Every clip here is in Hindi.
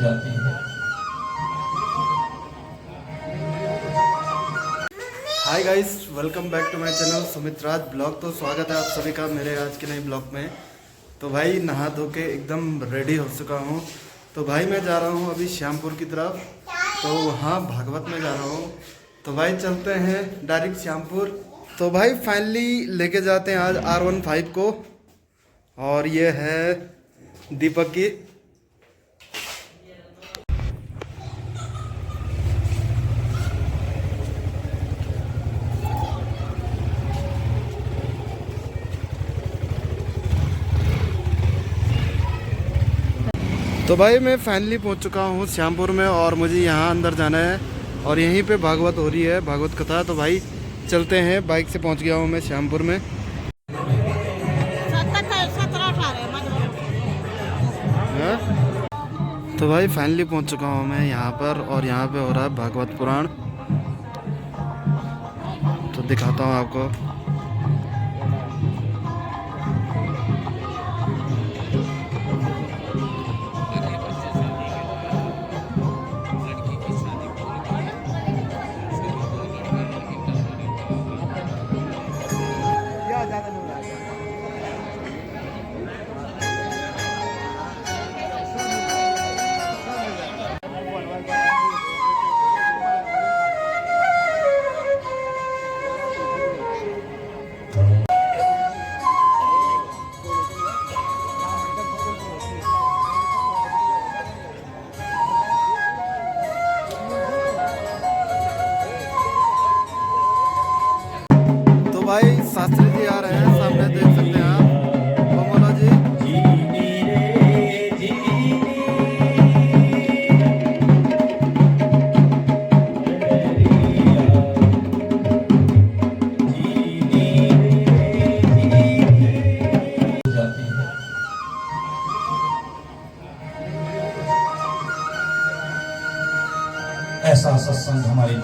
जाती है। Hi guys, welcome back to my channel Sumit Raj blog. तो स्वागत है आप सभी का मेरे आज के नए ब्लॉग में। तो भाई नहा धो के एकदम रेडी हो चुका हूँ। तो भाई मैं जा रहा हूँ अभी श्यामपुर की तरफ, तो वहाँ भागवत में जा रहा हूँ। तो भाई चलते हैं डायरेक्ट श्यामपुर। तो भाई फाइनली लेके जाते हैं आज R15 को, और ये है दीपक की। तो भाई मैं फाइनली पहुंच चुका हूं श्यामपुर में, और मुझे यहां अंदर जाना है और यहीं पे भागवत हो रही है, भागवत कथा। तो भाई चलते हैं, बाइक से पहुंच गया हूं मैं श्यामपुर में। तो भाई फाइनली पहुंच चुका हूं मैं यहां पर, और यहां पे हो रहा है भागवत पुराण। तो दिखाता हूं आपको। भाई शास्त्री जी आ रहे हैं, सामने देख सकते हैं आप। ममोला जी जाती है। ऐसा सत्संग हमारे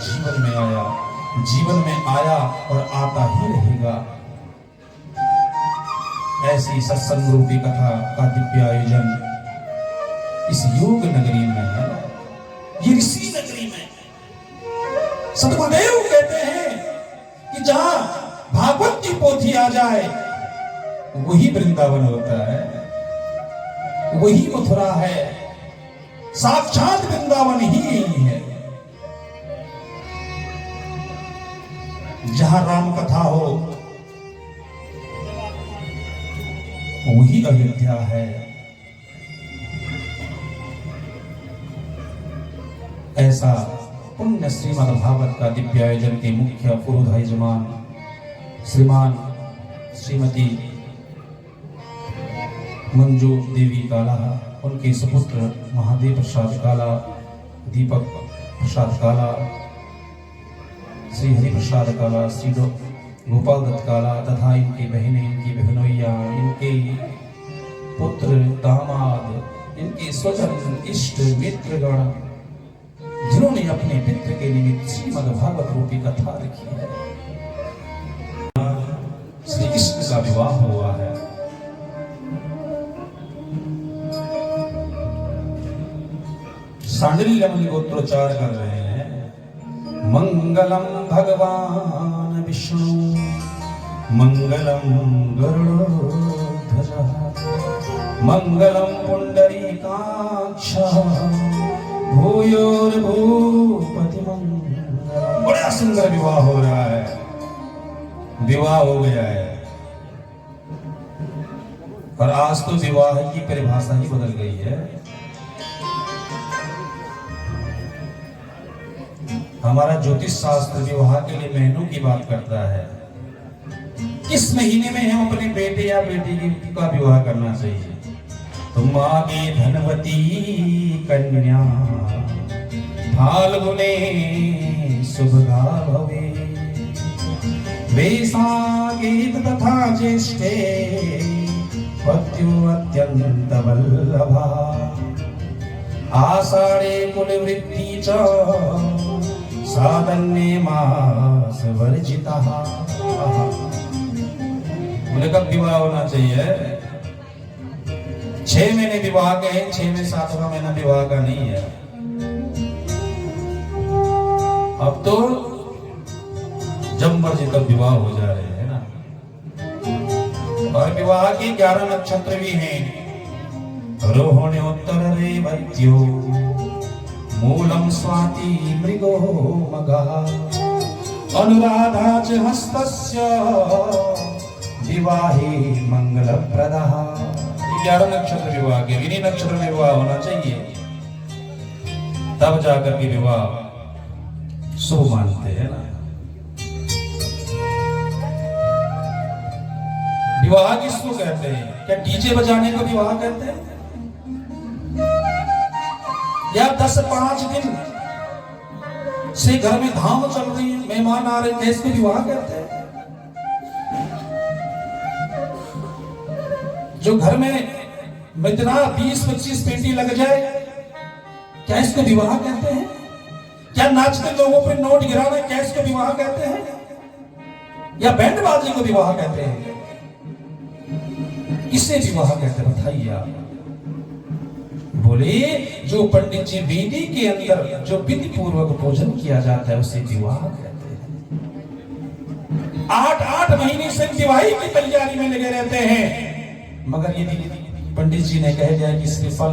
जीवन में आया और आता ही रहेगा। ऐसी सत्संग रूपी कथा का दिव्य आयोजन इस योग नगरी में है, ये ऋषि नगरी में। सतगुरुदेव कहते हैं कि जहां भागवत की पोथी आ जाए वही वृंदावन होता है, वही मथुरा है, साक्षात वृंदावन ही यही है। जहां राम कथा हो वही अयोध्या है। ऐसा पुण्य श्रीमद् भागवत का दिव्य आयोजन के मुख्य पुरोधा यजमान श्रीमान श्रीमती मंजू देवी काला, उनके सुपुत्र महादेव प्रसाद काला, दीपक प्रसाद काला, श्री हरि प्रसाद काला, श्री गोपाल दत्त काला तथा इनकी बहनें, इनकी बहनोइया, इनके पुत्र दामाद, इनके स्वजन इष्ट मित्रगण, जिन्होंने अपने पितृ के निमित्त श्रीमद् भागवत रूपी कथा रखी है। श्री कृष्ण का विवाह हुआ है। सांडिल्य मुनि गोत्रोच्चार कर रहे हैं। मंगलम भगवान विष्णु मंगलम गरुड़ध्वज मंगलम पुंडरीकाक्ष भूयोर्भूपति मंगलम। बड़ा सुंदर विवाह हो रहा है, विवाह हो गया है। और आज तो विवाह की परिभाषा ही बदल गई है। हमारा ज्योतिष शास्त्र विवाह के लिए महीनों की बात करता है। किस महीने में हम अपने बेटे या बेटी का विवाह करना चाहिए? तुम आगे धनवती कन्या फाल्गुने शुभगा भवे वैशाखे तथा ज्येष्ठे पत्यो अत्यंत वल्लभा आषाढ़े कुलवृत्ति च साधन्ये मास वर्जिता। बोले कब विवाह होना चाहिए? 6 महीने विवाह के हैं, 6 में 7वां महीना विवाह का नहीं है। अब तो जब मर्जी तब विवाह हो जा रहे हैं ना। और विवाह के 11 नक्षत्र भी हैं। रोहिणी उत्तर रेवत्यो मूलम स्वाति मृगो मघा अनुराधा च हस्तस्य विवाहे मंगलप्रदः। 11 नक्षत्र विवाह के, इन्हीं नक्षत्र में विवाह होना चाहिए, तब जाकर के विवाह शुभ मानते हैं ना। विवाह किसको कहते हैं? क्या डीजे बजाने को विवाह कहते हैं? या 10-5 दिन से घर में धाम चल रही है, मेहमान आ रहे थे, इसको विवाह कहते हैं? जो घर में इतना 20-25 पेटी लग जाए, क्या इसको विवाह कहते हैं? क्या नाचते लोगों पे नोट गिराना, क्या इसको विवाह कहते हैं? या बैंड बाजी को विवाह कहते हैं? किसे विवाह कहते हैं बताइए आप। बोले जो पंडित जी वेदी के अंदर जो विधि पूर्वक भोजन किया जाता है उसे विवाह कहते हैं। 8 महीने से विवाही की तैयारी में लगे रहते हैं, मगर यदि पंडित जी ने कह दिया कि श्रीफल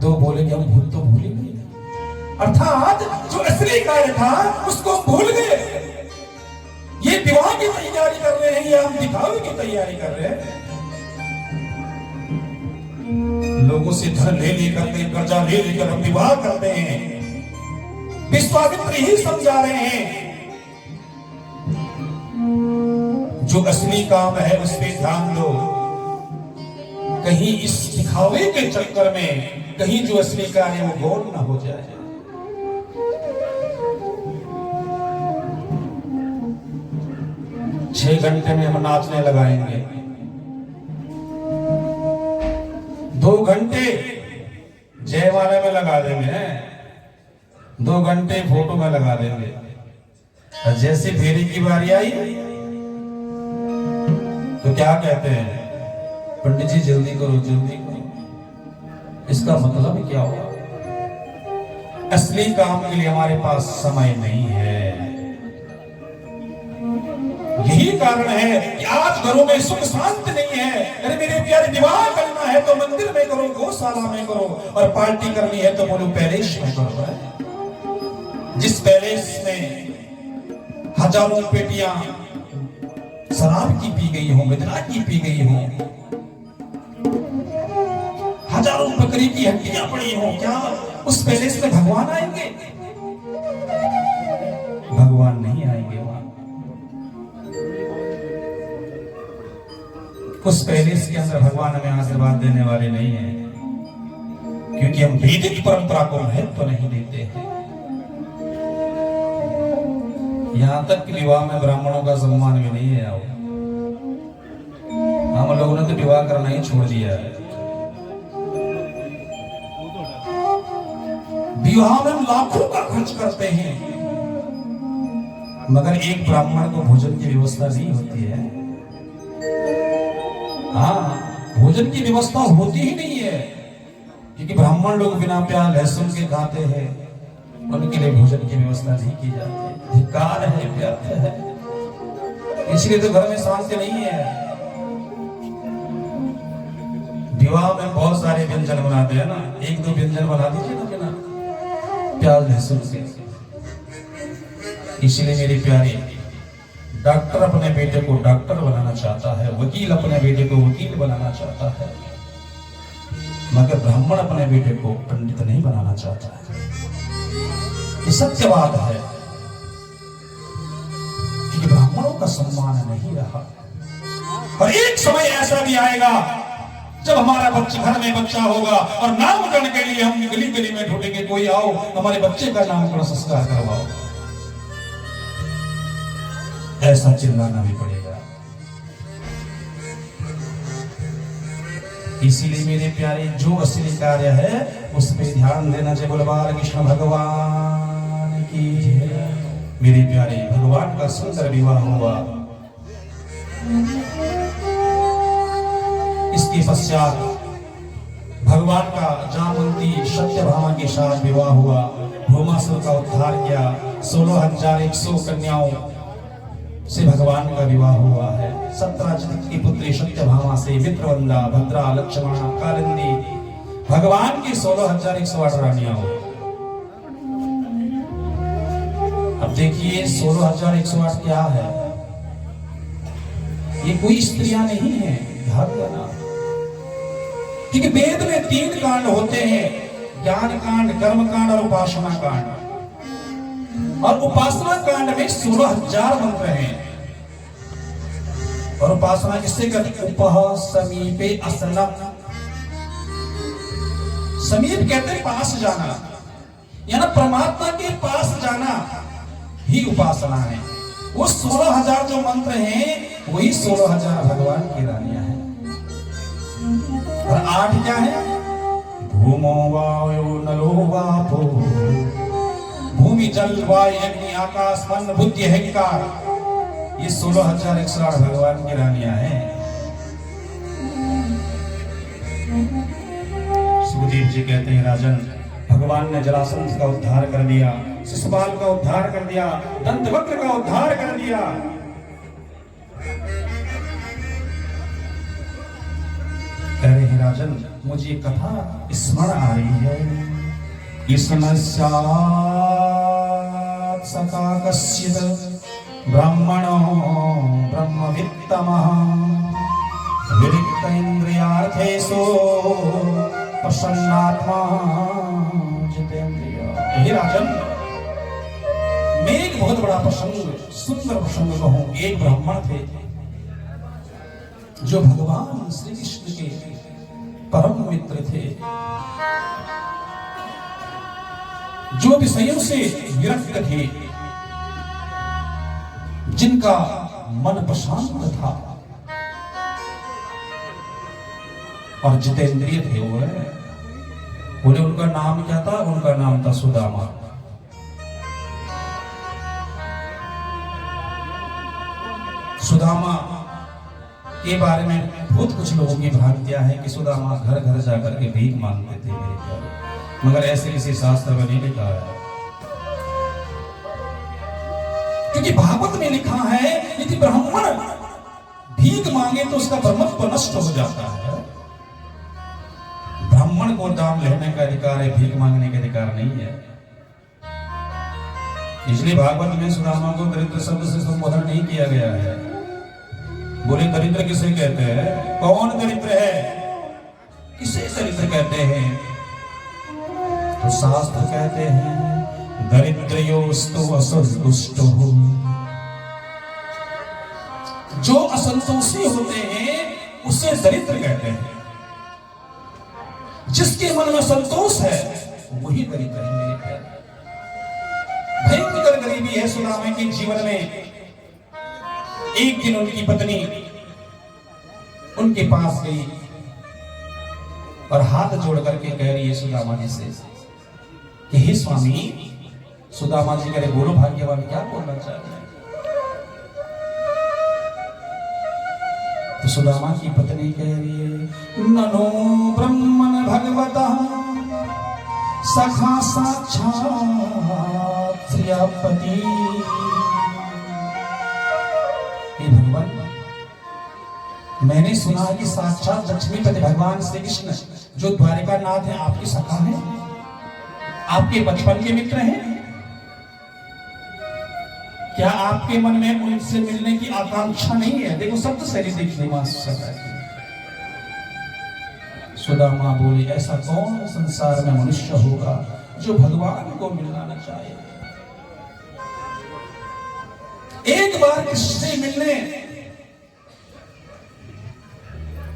2 बोले कि हम भूल तो भूल ही गए, अर्थात जो असली कार्य था उसको भूल गए। ये विवाह की तैयारी कर रहे हैं या हम दिखावे की तैयारी कर रहे हैं? लोगों से धन ले लेकर के, कर्जा ले लेकर हम विवाह करते हैं। विश्वामित्र ही समझा रहे हैं, जो असली काम है उस पे ध्यान दो। कहीं इस दिखावे के चक्कर में कहीं जो असली कार्य है वो गौर ना हो जाए। छह घंटे में हम नाचने लगाएंगे, 2 घंटे जयमाला में लगा देंगे, 2 घंटे फोटो में लगा देंगे। और जैसे फेरी की बारी आई तो क्या कहते हैं? पंडित जी जल्दी करो, जल्दी करो। इसका मतलब क्या हुआ? असली काम के लिए हमारे पास समय नहीं है। यही कारण है कि आज घरों में सुख शांति नहीं है। अरे मेरे प्यारे, विवाह करना है तो मंदिर में करो, गौशाला में करो, और पार्टी करनी है तो बोलो पैलेस में करो। जिस पैलेस में हजारों पेटियां शराब की पी गई हो, मिद्रा की पी गई हो, हजारों बकरी की हड्डियां पड़ी हो, क्या उस पैलेस में भगवान आएंगे? भगवान नहीं आएंगे वहां। उस पैलेस के अंदर भगवान हमें आशीर्वाद देने वाले नहीं है, क्योंकि हम वैदिक परंपरा को महत्व तो नहीं देते हैं। यहां तक कि विवाह में ब्राह्मणों का सम्मान भी नहीं है। हम लोगों ने तो विवाह करना ही छोड़ दिया है। विवाह में हम लाखों का खर्च करते हैं, मगर एक ब्राह्मण को भोजन की व्यवस्था नहीं होती है। हाँ, भोजन की व्यवस्था होती ही नहीं है, क्योंकि ब्राह्मण लोग बिना प्याज लहसुन के खाते हैं, उनके लिए भोजन की व्यवस्था नहीं की जाती। धिक्कार है, व्यर्थ है। इसलिए तो घर में शांति नहीं है। विवाह में बहुत सारे व्यंजन बनाते हैं ना, 1-2 व्यंजन बना दीजिए ना बिना प्याज लहसुन से। इसलिए मेरी प्यारी, डॉक्टर अपने बेटे को डॉक्टर बनाना चाहता है, वकील अपने बेटे को वकील बनाना चाहता है, मगर ब्राह्मण अपने बेटे को पंडित नहीं बनाना चाहता है। ये सत्य बात है, क्योंकि ब्राह्मणों का सम्मान नहीं रहा। और एक समय ऐसा भी आएगा जब हमारा बच्चा, घर में बच्चा होगा और नामकरण के लिए हम गली गली में ढूंढेंगे, कोई आओ हमारे बच्चे का नामकरण संस्कार करवाओ। ऐसा चिल्लाना भी पड़ेगा। इसीलिए मेरे प्यारे, जो असली कार्य है उस पर ध्यान देना चाहिए। बोलो बाल कृष्ण भगवान की जय। मेरे प्यारे, भगवान का सुंदर विवाह हुआ। इसके पश्चात भगवान का जामवंती सत्यभामा के साथ विवाह हुआ, भौमासुर का उद्धार किया, 16,100 कन्याओं से भगवान का विवाह हुआ है। 17 की पुत्री सत्यभामा से मित्रवंदा, भद्रा, लक्ष्मणा, कालिंदी, भगवान की 16,108 रानियां हुई। अब देखिए 16,108 क्या है, ये कोई स्त्रियां नहीं है, ध्यान देना। क्योंकि वेद में 3 कांड होते हैं, ज्ञान कांड, कर्म कांड और उपासना कांड। और उपासना कांड में 16,000 मंत्र हैं। और उपासना किससे करते? उपह समीपे असनम। समीप कहते हैं पास जाना, यानी परमात्मा के पास जाना ही उपासना है। वो 16,000 जो मंत्र हैं वही 16,000 भगवान की रानियां हैं। और 8 क्या है? भूमो वायु नलो वापो, भूमि जल वायु अग्नि आकाश मन बुद्धि अहंकार, ये 16,108 भगवान की रानियां हैं। सुखदेव जी कहते हैं राजन, भगवान ने जरासंध का उद्धार कर दिया, शिशुपाल का उद्धार कर दिया, दंतवक्र का उद्धार कर दिया। कह रहे हैं राजन, मुझे ये कथा स्मरण आ रही है। सका कश्चित् ब्राह्मणो ब्रह्मवित्तमः विरिक्त इंद्रियार्थेषु प्रसन्नात्मा जितेंद्रिय। हे राजन, मैं एक बहुत बड़ा प्रसंग, सुंदर प्रसंग कहूं। एक ब्राह्मण थे जो भगवान श्री कृष्ण के परम मित्र थे, जो विषयों से विरक्त थे, जिनका मन प्रशांत था और जितेंद्रिय थे। वो बोले उनका नाम क्या था? उनका नाम था सुदामा। सुदामा के बारे में बहुत कुछ लोगों की भ्रांतियां हैं कि सुदामा घर घर जाकर के भीख मांगते थे मेरे प्यारे, मगर ऐसे किसी शास्त्र में नहीं लिखा है। क्योंकि भागवत में लिखा है यदि ब्राह्मण भीख मांगे तो उसका ब्रह्मत्व नष्ट हो जाता है। ब्राह्मण को दाम लेने का अधिकार है, भीख मांगने का अधिकार नहीं है। इसलिए भागवत में सुदामा को दरिद्र शब्द से संबोधन नहीं किया गया है। बोले दरिद्र किसे कहते हैं? कौन दरिद्र है? किसे दरिद्र कहते हैं? तो शास्त्र कहते हैं दरिद्रयोस्तु असंतुष्टो। जो असंतोषी होते हैं उसे दरिद्र कहते हैं। जिसके मन में संतोष है वही दरिद्र है मेरे प्यारे। भयंकर गरीबी है सुदामा के जीवन में। एक दिन उनकी पत्नी उनके पास गई और हाथ जोड़ करके कह रही है सुदामा जी से कि हे स्वामी। सुदामा जी कह रहे बोलो भाग्यवान, क्या बोलना चाहते हैं? तो सुदामा की पत्नी कह रही है ननो ब्रह्मन भगवता सखा साक्षात् श्रियापति। भगवान, मैंने सुना कि साक्षात लक्ष्मीपति भगवान श्री कृष्ण जो द्वारिका नाथ है आपकी सखा है, आपके बचपन के मित्र हैं। क्या आपके मन में उनसे मिलने की आकांक्षा नहीं है? देखो शब्द शैली देखिए मां सखा की। सुदामा बोली ऐसा कौन संसार में मनुष्य होगा जो भगवान को मिलना न चाहे? एक बार किससे मिलने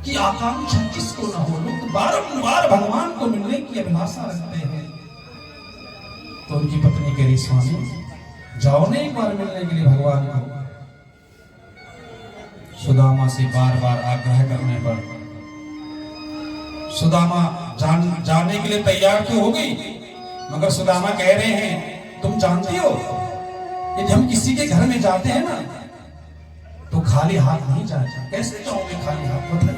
की आकांक्षा किसको ना हो? लोग बारंबार भगवान को मिलने की अभिलाषा रखते हैं। तो उनकी पत्नी कह रही स्वामी जाओ न एक बार मिलने के लिए भगवान को। सुदामा से बार बार आग्रह करने पर सुदामा जाने के लिए तैयार तो हो गई, मगर सुदामा कह रहे हैं तुम जानती हो यदि हम किसी के घर में जाते हैं ना तो खाली हाथ नहीं जाते। कैसे जाओगे खाली हाथ? मतलब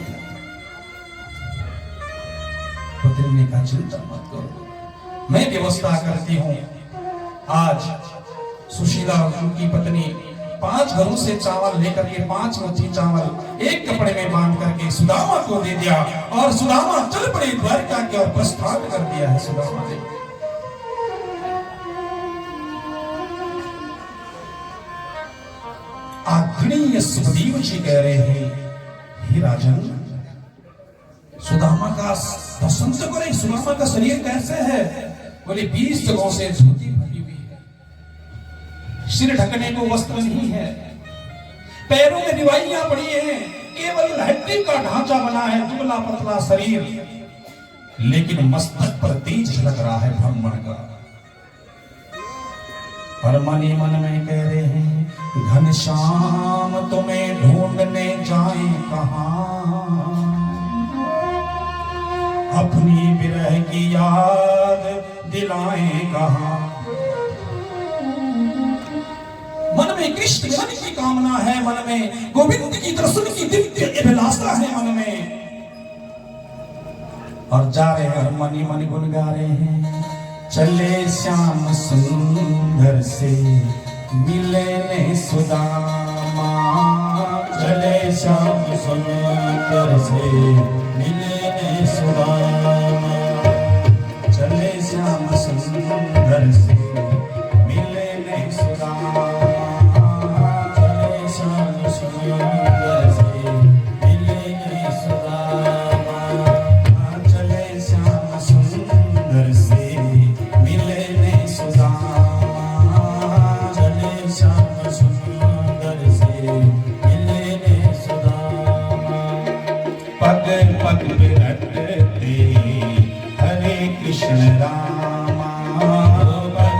पत्नी ने कहा चिंता मत करो, मैं व्यवस्था करती हूँ। आज सुशीला उनकी पत्नी 5 घरों से चावल लेकर के 5 मुट्ठी चावल एक कपड़े में बांध करके सुदामा को दे दिया और सुदामा चल पड़े द्वारका की ओर प्रस्थान कर दिया है। सुदामा ने आदरणीय सुखदेव जी कह रहे हैं, हे राजन, सुदामा का दर्शन तो करें, सुदामा का शरीर कैसे है? बोले 20 जगहों से धोती फटी हुई है, सिर ढकने को वस्त्र नहीं है, पैरों में दिवाइयां पड़ी हैं, केवल हड्डी का ढांचा बना है, दुबला पतला शरीर, लेकिन मस्तक पर तेज झलक रहा है ब्राह्मण का। और मन ही मन में कह रहे हैं, घनश्याम तुम्हें ढूंढने जाए कहां, अपनी विरह की याद दिलाएं कहां। मन में कृष्ण मिलन की कामना है, मन में गोविंद की दर्शन की दिव्य अभिलाषा है मन में। और जा रहे हैं मन ही मन गुन गा रहे हैं, चले श्याम सुंदर से मिलने सुदामा, चले श्याम सुंदर से मिलने सुदामा, चले श्याम सुंदर से मिलने सुदामा, चले श्याम सुंदर से मिलने सुदामा, चले श्याम सुंदर से मिलने सुदामा, चले श्याम सुंदर से मिलने सुदामा। पग पग रटते हरे कृष्ण रामा, पग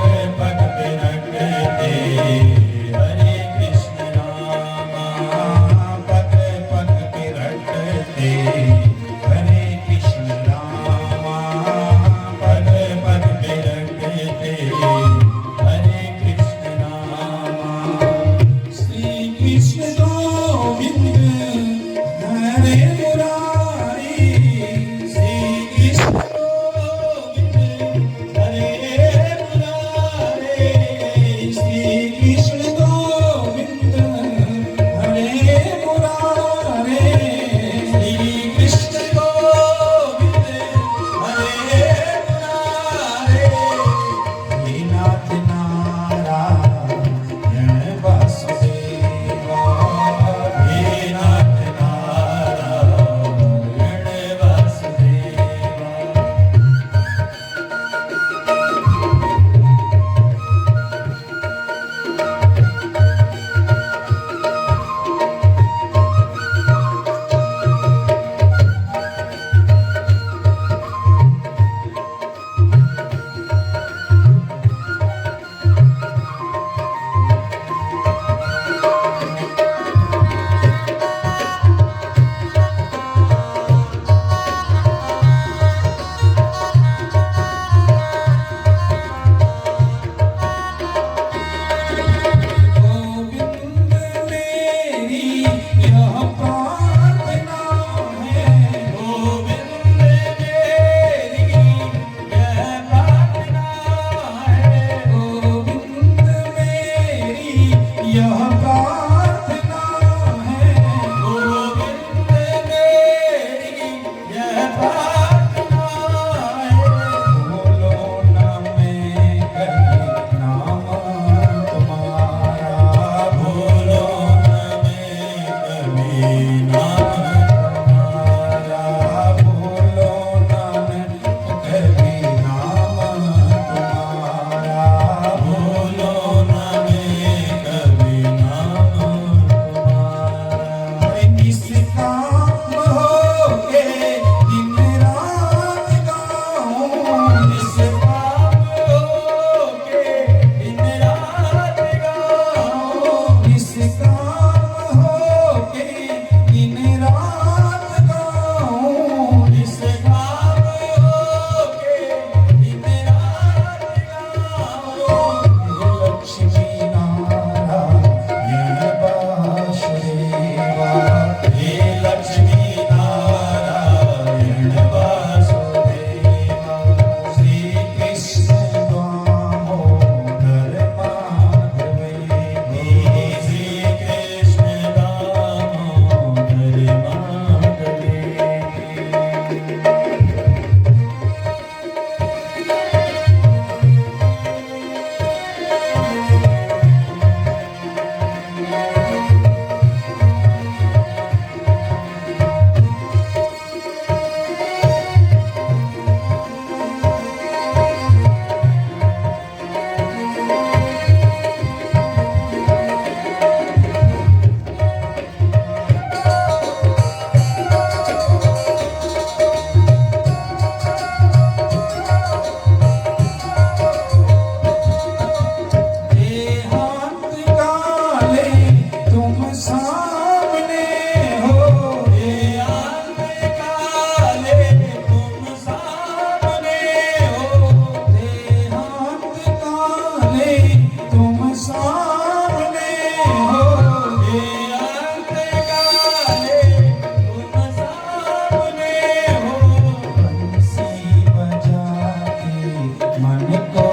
मन को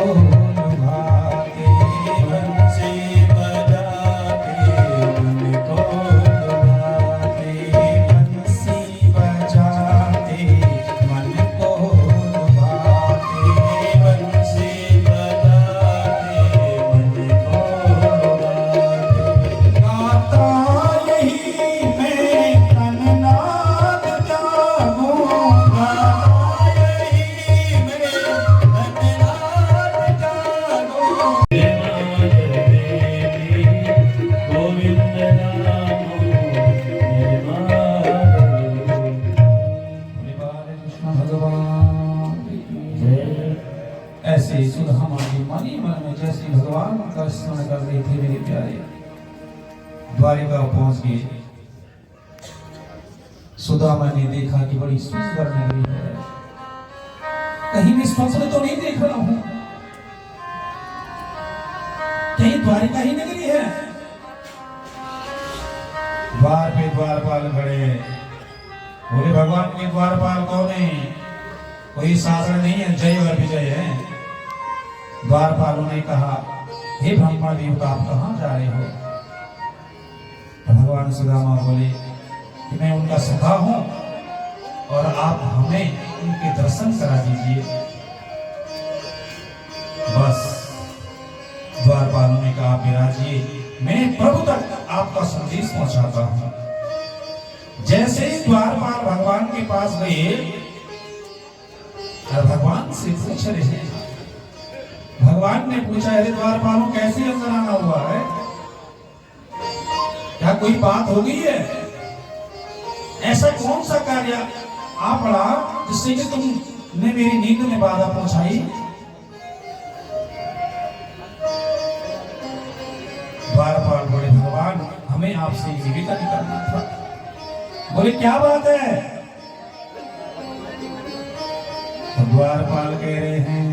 लुभाते बंसी बजाते मन को लुभाते बंसी बजाते मन को लुभाते बंसी बजाते मन को लुभाते गाता यही मैं तन्नाद जागूं गाता यही मैं तन्नाद जागूं गोविंद भगवान ऐसे सुधामा की मनी मन में जैसे भगवान का स्मरण कर रहे थे मेरे प्यारे द्वारिका पहुंच गए। सुदामा ने देखा कि बड़ी सुंदर नगरी है, कहीं मैं स्वप्न तो नहीं देख रहा हूं, कहीं द्वारिका ही नगरी है। द्वार पे द्वारपाल खड़े, बोले भगवान के द्वारपाल कौन है? कोई शासन नहीं है, जय और विजय है। द्वारपालों ने कहा, हे ब्रह्मा देवता आप कहां जा रहे हो? भगवान सुदामा बोले कि मैं उनका सखा हूं और आप हमें उनके दर्शन करा दीजिए। बस द्वारपालों ने कहा, विराजिए, मैं प्रभु तक आपका संदेश पहुंचाता हूं। जैसे ही द्वारपाल भगवान के पास गए और भगवान से पूछ रहे हैं, भगवान ने पूछा, अरे द्वारपालों कैसे अंदर आना हुआ है? क्या कोई बात हो गई है? ऐसा कौन सा कार्य आ पड़ा जिससे कि तुमने मेरी नींद में बाधा पहुंचाई? द्वारपाल बोले, भगवान हमें आपसे निवेदन करना था। बोले क्या बात है? द्वारपाल कह रहे हैं,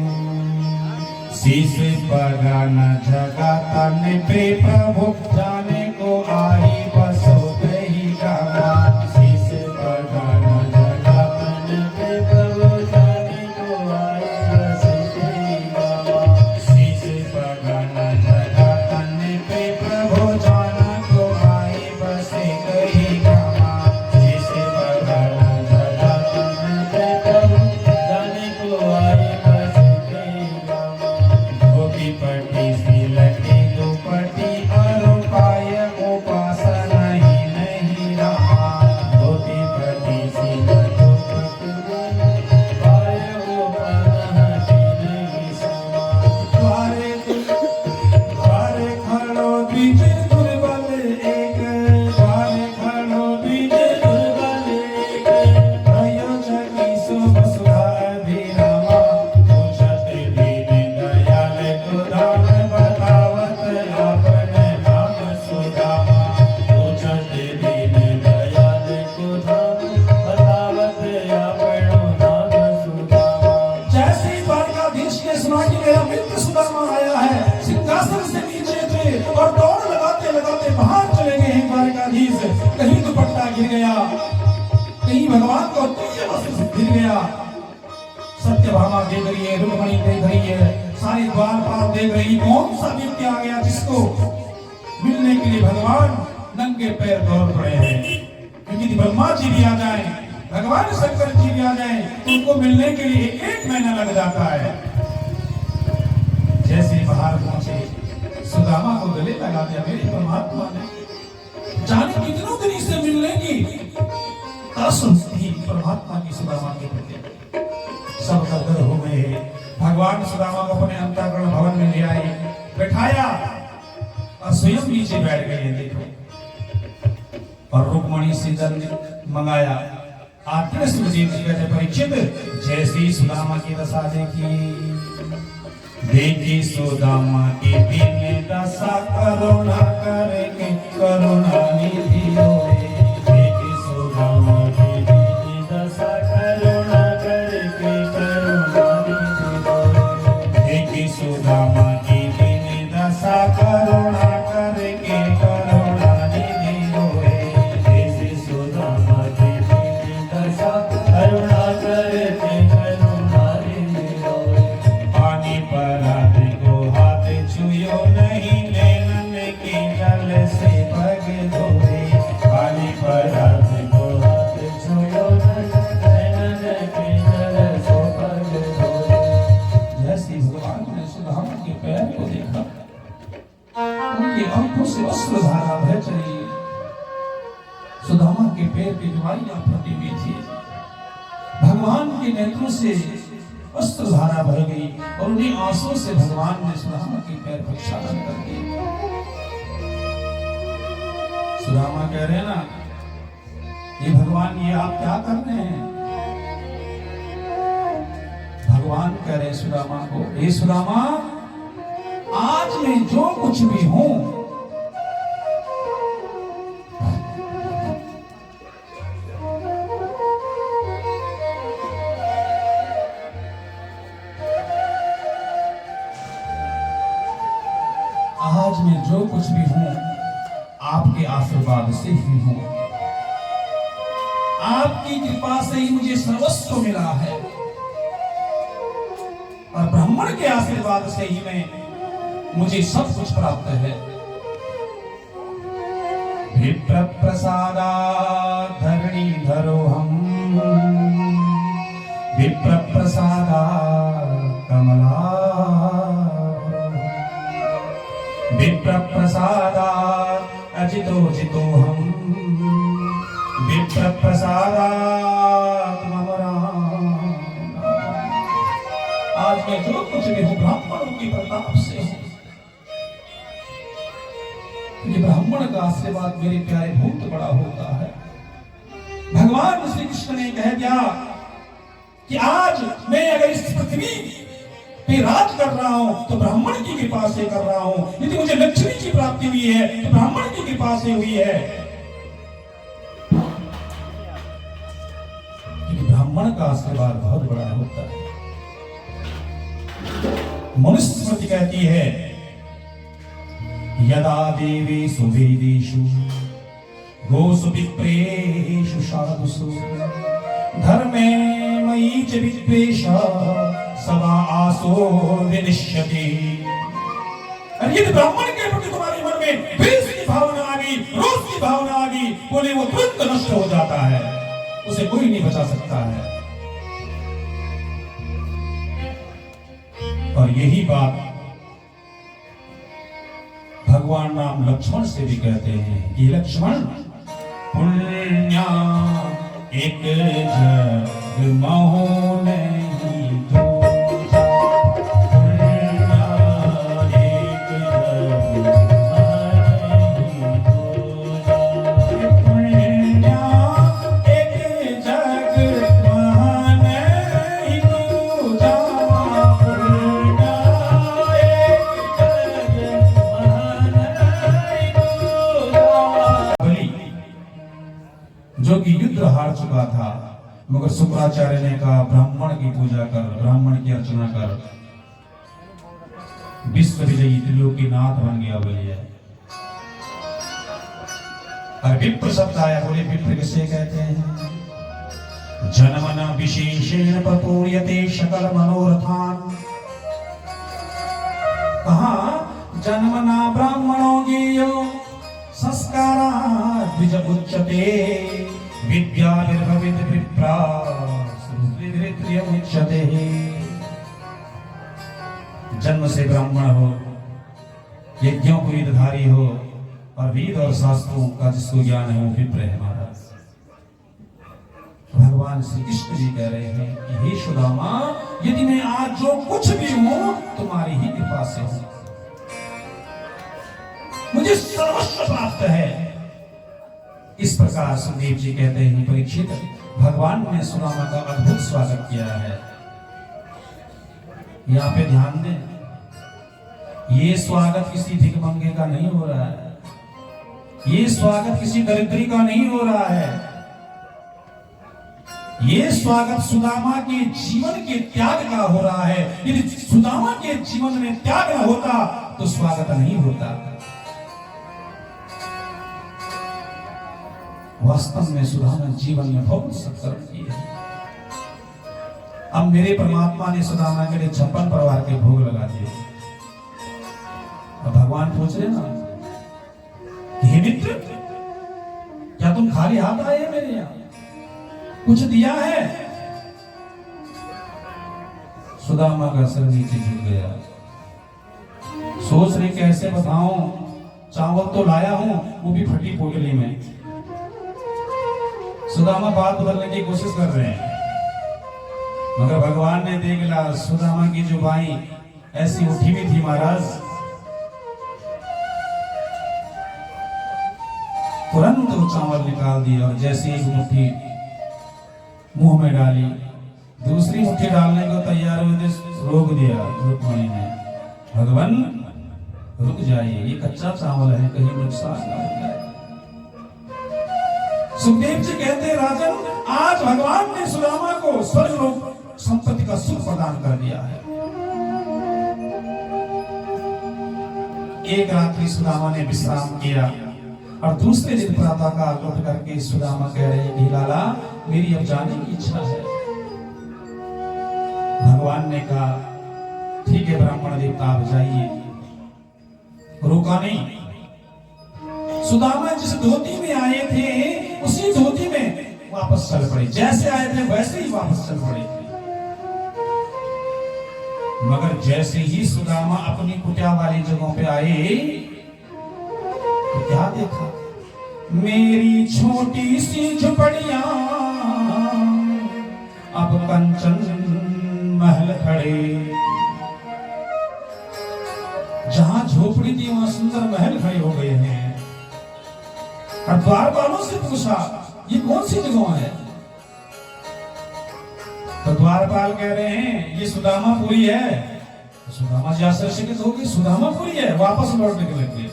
शीश बगाना जगा तन पे प्रभु जाने को आई बसो गई गावा। शीश बगाना जगा तन पे प्रभु जाने को आई बसो गई गावा। शीश बगाना जगा तन पे प्रभु जाना को आई बसे गई गावा। शीश बगाना जगा तन पे प्रभु जाने को आई बसे गई गावा। धोती पट्टी सी लटी दुपट्टी और पाय उपासना ही नहीं रहा। धोती पट्टी सी लटी पाय उपासना ही नहीं समा। द्वारे खड़ो बीच दुर्बल एक, द्वारे खड़ो बीच दुर्बल एक, भयो जगी शुभ सुधा अभिरामा। पूछत दीन दयाल गोदाम बतावत अपने नाम सुदामा। पूछत दीन दयाल गोदाम बतावत अपनो नाम सुदामा। जैसे ही द्वारकाधीश ने सुना कि मेरा मित्र सुदामा आया है, सिंहासन से नीचे थे और दौड़ लगाते लगाते बाहर चले गए हैं द्वारकाधीश। कहीं दुपट्टा गिर गया, कहीं भगवान का तुल्य वस्त्र गिर गया। सत्यभामा देख रही है, रुक्मणी देख रही है, सारी द्वारपाल देख रही, कौन सा व्यक्ति आ गया जिसको मिलने के लिए भगवान नंगे पैर दौड़ पड़े हैं। क्योंकि यदि ब्रह्मा जी भी आ जाए, भगवान शंकर जी भी आ जाए, तो उनको मिलने के लिए एक महीना लग जाता है। जैसे बाहर पहुंचे, सुदामा को गले लगा दिया, मेरे परमात्मा ने जाने कितनों दिन इससे मिलने की तरस थी परमात्मा की सुदामा के प्रति। सब गदगद हो गए। भगवान सुदामा को अपने अंतःकरण भवन में ले आए, बैठाया और स्वयं नीचे बैठ गए। देखो, और रुक्मणी से दंड मंगाया। आत्मा सुजीत जी कहते, परीक्षित जैसी सुदामा की दशा देखी सुदामा की दीन दशा, करुणा करके करुणा निधि होए। देखी सुदामा की दीन दशा, करुणा करके करुणा निधि होए। देखी सुदामा की दीन दशा, करुणा करके करुणा निधि होए। देखी सुदामा की दीन दशा, करुणा करके करुणा निधि होए। पानी भगवान ने सुदामा के पैर को देखा, उनकी आंखों से अश्रुधारा बह चली। सुदामा के पैर की ज्वाइयां फटी हुई थी। भगवान के नेत्रों से अश्रुधारा बह गई और उन्हीं आंसुओं से भगवान ने सुदामा के पैर प्रक्षालन कर दिए। सुदामा कह रहे हैं ना, ये भगवान, ये आप क्या कर रहे हैं? भगवान कह रहे सुदामा को, हे सुदामा, आज मैं जो कुछ भी हूं, आज मैं जो कुछ भी हूं आपके आशीर्वाद से ही हूं। आपकी कृपा से ही मुझे सर्वस्व मिला है और ब्राह्मण के आशीर्वाद से ही मुझे सब कुछ प्राप्त है। विप्र प्रसादा धरणी धरो हम, विप्र प्रसादा कमला, विप्र प्रसादा अजितो जितो हम, विप्र प्रसादा मम राम। आज मैं जो कुछ भी हूं ब्राह्मणों की प्रताप से हूं। ये ब्राह्मण का आशीर्वाद मेरे प्यारे बहुत बड़ा होता है। भगवान श्री कृष्ण ने कह दिया कि आज मैं अगर इस पृथ्वी पे राज कर रहा हूं तो ब्राह्मण की कृपा से कर रहा हूं। यदि मुझे लक्ष्मी की प्राप्ति हुई है तो ब्राह्मण की कृपा से हुई है। क्योंकि ब्राह्मण का आशीर्वाद बहुत बड़ा होता है। मनुष्य स्मृति कहती है, यदा देवेषु वेदेषु गोषु विप्रेषु साधुषु धर्मे मयि च विद्वेषः सदा आसो विनिश्यते। और यदि ब्राह्मण के प्रति तुम्हारे मन में द्वेष की भावना आ गई, रोष की भावना आ गई, बोले वो तुरंत नष्ट हो जाता है, उसे कोई नहीं बचा सकता है। और यही बात भगवान राम लक्ष्मण से भी कहते हैं कि लक्ष्मण, पुण्या एक जग महो नहीं दूजा, पुण्या एक जग नहीं दूजा, पुण्या एक जग नहीं दूजा, पुण्या एक जग नहीं दूजा। जो कि युद्ध हार चुका था, मगर शुक्राचार्य ने कहा ब्राह्मण की पूजा कर, ब्राह्मण की अर्चना कर, विश्व विजयी त्रिलोकीनाथ बन गया। बोलिए। और विप्र शब्द आया, बोले विप्र किसे कहते हैं? जनमना विशेषेण प्रपूर्यते सकल मनोरथान। कहा जन्मना ब्राह्मणो ज्ञेयो संस्कारात् द्विज उच्यते, विद्यानिर्भवित विप्रा उच्यते। जन्म से ब्राह्मण हो, यज्ञों को विदधारी हो और वेद और शास्त्रों का जिसको ज्ञान है वो विप्र है महाराज। भगवान श्री कृष्ण जी कह रहे हैं कि हे सुदामा, यदि मैं आज जो कुछ भी हूं तुम्हारी ही कृपा से हूं, मुझे सर्वस्व प्राप्त है। इस प्रकार सुखदेव जी कहते हैं, परीक्षित, भगवान ने सुदामा का अद्भुत स्वागत किया है। यहाँ पे ध्यान दें, ये स्वागत किसी भिखमंगे का नहीं हो रहा है, ये स्वागत किसी दरिद्री का नहीं हो रहा है, ये स्वागत सुदामा के जीवन के त्याग का हो रहा है। यदि सुदामा के जीवन में त्याग न होता तो स्वागत नहीं होता। वास्तव में सुदामा जीवन में बहुत सत्कर्म किए। अब मेरे परमात्मा ने सुदामा के लिए 56 परिवार के भोग लगा दिए। अब भगवान पूछ रहे ना, हे मित्र, क्या तुम खाली हाथ आए मेरे यहाँ? कुछ दिया है? सुदामा का सिर नीचे झुक गया। सोच रहे कैसे बताऊं, चावल तो लाया हूं वो भी फटी पोटली में। सुदामा बात बदलने की कोशिश कर रहे हैं, मगर भगवान ने देख लिया सुदामा की जुबाई ऐसी उठी हुई थी महाराज। तुरंत वो चावल निकाल दिया और जैसे एक मुट्ठी मुंह में डाली, दूसरी मुट्ठी डालने को तैयार हुए थे, रोक दिया रुक्मणी ने। भगवान रुक जाइए, ये कच्चा चावल है, कहीं नुकसान ना हो जाए। सुखदेव जी कहते हैं राजन, आज भगवान ने सुदामा को स्वर्ग लोक संपत्ति का सुख प्रदान कर दिया है। एक रात्रि सुदामा ने विश्राम किया और दूसरे दिन प्रातः काल उठ करके सुदामा कह रहे हैं, लाला मेरी अब जाने की इच्छा है। भगवान ने कहा ठीक है ब्राह्मण देवता आप जाइए, रोका नहीं। सुदामा जिस धोती में आए थे उसी धोती में वापस चल पड़े, जैसे आए थे वैसे ही वापस चल पड़े। मगर जैसे ही सुदामा अपनी कुटिया वाली जगहों पे आए तो क्या देखा, मेरी छोटी सी झुपड़ियां अब कंचन महल खड़े। जहां झोपड़ी थी वहां सुंदर महल खड़े हो गए हैं। और द्वारपालों से पूछा ये कौन सी जगह है, तो द्वारपाल कह रहे हैं ये सुदामापुरी है। सुदामा जी आश्चर्यचकित हो गई, सुदामापुरी है, वापस लौटने के लगे।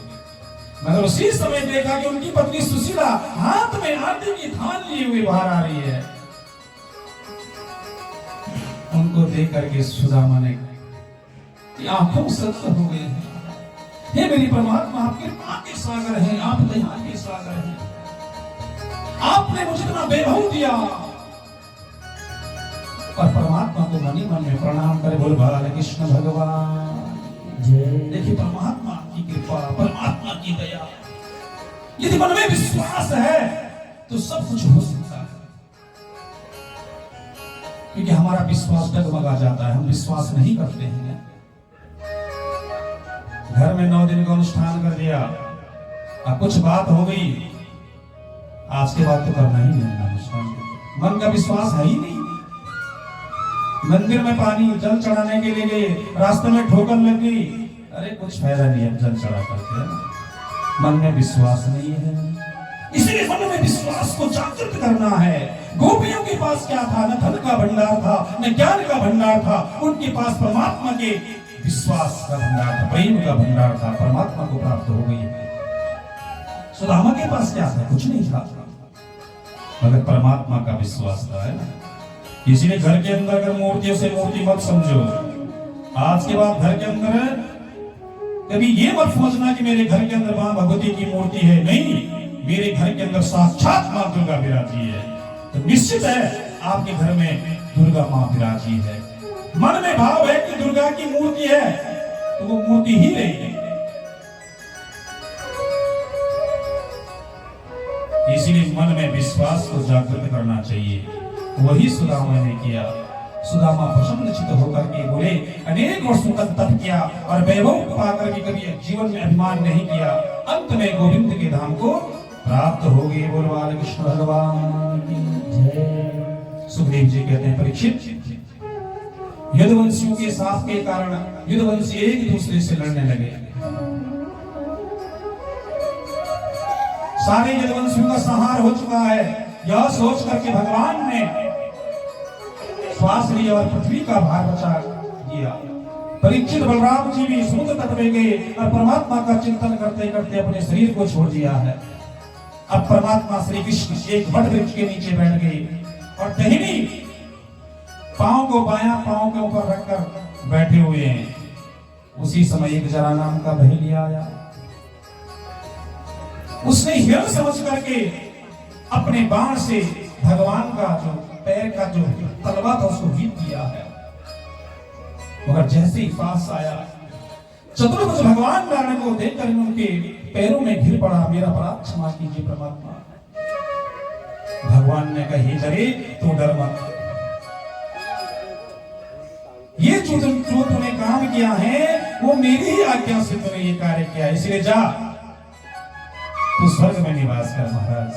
मगर उसी समय देखा कि उनकी पत्नी सुशीला हाथ में आटे की थान लिए हुए बाहर आ रही है। उनको देख करके सुदामा ने आंखों से हो गए, हे मेरी परमात्मा आप कृपा के सागर हैं, आप दया के सागर हैं, आपने मुझे इतना वैभव दिया। और परमात्मा को मनी मन में प्रणाम करे, बोल बालकृष्ण भगवान जय। देखिए परमात्मा की कृपा, परमात्मा की दया, यदि मन में विश्वास है तो सब कुछ हो सकता है। क्योंकि हमारा विश्वास डगमगा जाता है, हम विश्वास नहीं करते हैं। घर में 9 दिन का अनुष्ठान कर दिया, अब कुछ बात हो गई, आज के बाद तो करना ही नहीं अनुष्ठान, मन का विश्वास है ही नहीं। मंदिर में पानी जल चढ़ाने के लिए गए, रास्ते में ठोकर लग गई, अरे कुछ फायदा नहीं है जल चढ़ा करके, मन में विश्वास नहीं है। इसलिए मन में विश्वास को जागृत करना है। गोपियों के पास क्या था, न धन का भंडार था न ज्ञान का भंडार था, उनके पास परमात्मा के विश्वास का भंडार था, प्रेम का भंडार था, परमात्मा को प्राप्त हो गई। सुदामा के पास क्या था, कुछ नहीं था, मगर परमात्मा का विश्वास था, है ना। इसीलिए घर के अंदर अगर मूर्तियों से मूर्ति मत समझो। आज के बाद घर के अंदर कभी ये मत समझना कि मेरे घर के अंदर मां भगवती की मूर्ति है, नहीं, मेरे घर के अंदर साक्षात मां दुर्गा विराजी है। तो निश्चित है आपके घर में दुर्गा मां विराजी है। मन में भाव है कि दुर्गा की मूर्ति है तो वो मूर्ति ही रहेगी। इसीलिए मन में विश्वास को जागृत करना चाहिए, वही सुदामा ने किया। सुदामा प्रसन्नचित्त होकर के बोले, अनेक वर्षों तक तप किया और वैभव को पाकर के कभी जीवन में अभिमान नहीं किया, अंत में गोविंद के धाम को प्राप्त हो गए। बोल बालकृष्ण भगवान की जय। सुखदेव जी कहते हैं, परीक्षित, यदुवंशियों के साथ के कारण यदुवंशी एक दूसरे से लड़ने लगे। सारे यदुवंशियों का संहार हो चुका है, यह सोच करके भगवान ने श्वास लिया और पृथ्वी का भार बचा दिया। परीक्षित बलराम जी भी समुद्र तट में गए और परमात्मा का चिंतन करते करते अपने शरीर को छोड़ दिया है। अब परमात्मा श्री कृष्ण एक वट वृक्ष के नीचे बैठ गए और दाहिनी पांव को बायां पांव के ऊपर रखकर बैठे हुए हैं। उसी समय एक जरा नाम का बहेली आया, उसने हिरण समझ करके अपने बाण से भगवान का जो पैर का जो तलवा था उसको बीत दिया है। मगर जैसे ही पास आया, चतुर्भुज भगवान नारायण को देखकर उनके पैरों में गिर पड़ा, मेरा अपराध क्षमा कीजिए परमात्मा। भगवान ने कहा, हे डरे तो डर मत, ये जो तूने काम किया है वो मेरी ही आज्ञा से तूने ये कार्य किया, इसलिए जा तू स्वर्ग में निवास कर महाराज।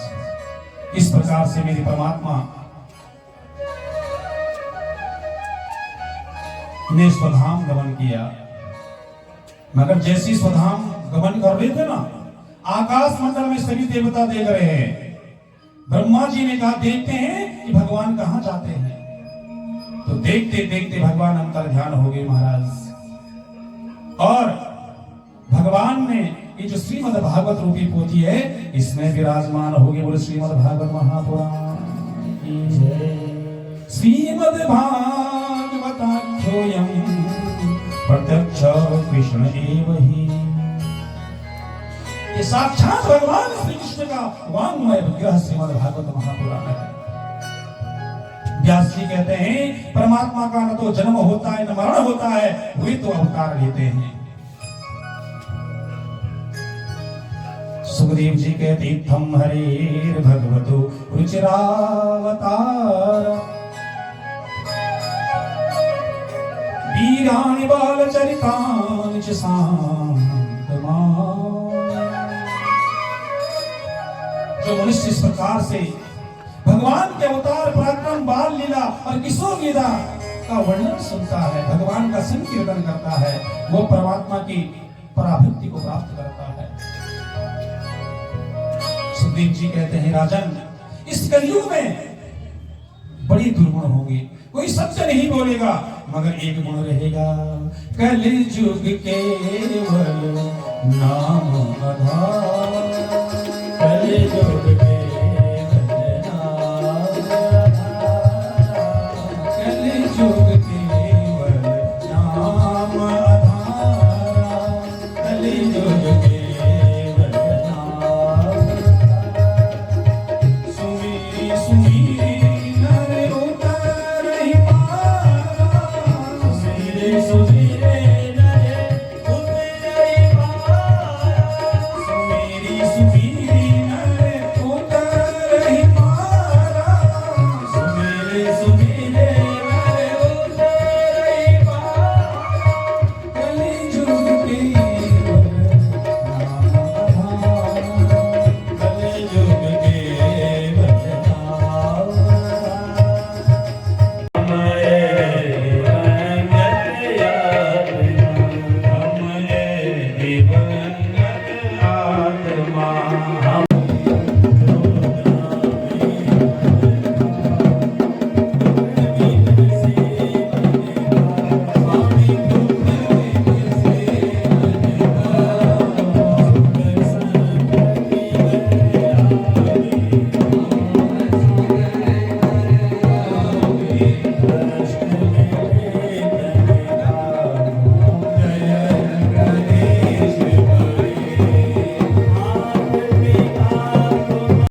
इस प्रकार से मेरी परमात्मा ने स्वधाम गमन किया। मगर जैसी स्वधाम गमन कर रहे थे ना, आकाश मंडल में सभी देवता देख रहे हैं। ब्रह्मा जी ने कहा देखते हैं कि भगवान कहां जाते हैं। तो देखते देखते भगवान अंतर ध्यान हो गए महाराज, और भगवान ने ये जो श्रीमद् भागवत रूपी पोथी है इसमें विराजमान हो गए। बोले श्रीमद् भागवत महापुराण की जय। श्रीमद् भागवताख्योऽयं प्रत्यक्ष कृष्ण एव हि। ये साक्षात भगवान श्री कृष्ण का वाङ्मय विग्रह श्रीमद् भागवत महापुराण है। व्यास जी कहते हैं परमात्मा का न तो जन्म होता है न मरण होता है, वे तो अवतार लेते हैं। सुखदेव जी कहते इत्थं हरेर भगवतो रुचिरावतार वीराणि बालचरितानि च शान्तमान। जो मनुष्य इस प्रकार से भगवान के अवतार पराक्रम बाल लीला और किशोर लीला का वर्णन सुनता है, भगवान का संकीर्तन करता है, वो परमात्मा की पराभक्ति को प्राप्त करता है। सुखदेव जी कहते हैं राजन, इस कलयुग में बड़ी दुर्गुण होगी, कोई सत्य नहीं बोलेगा मगर एक गुण रहेगा, कलयुग केवल नाम आधार।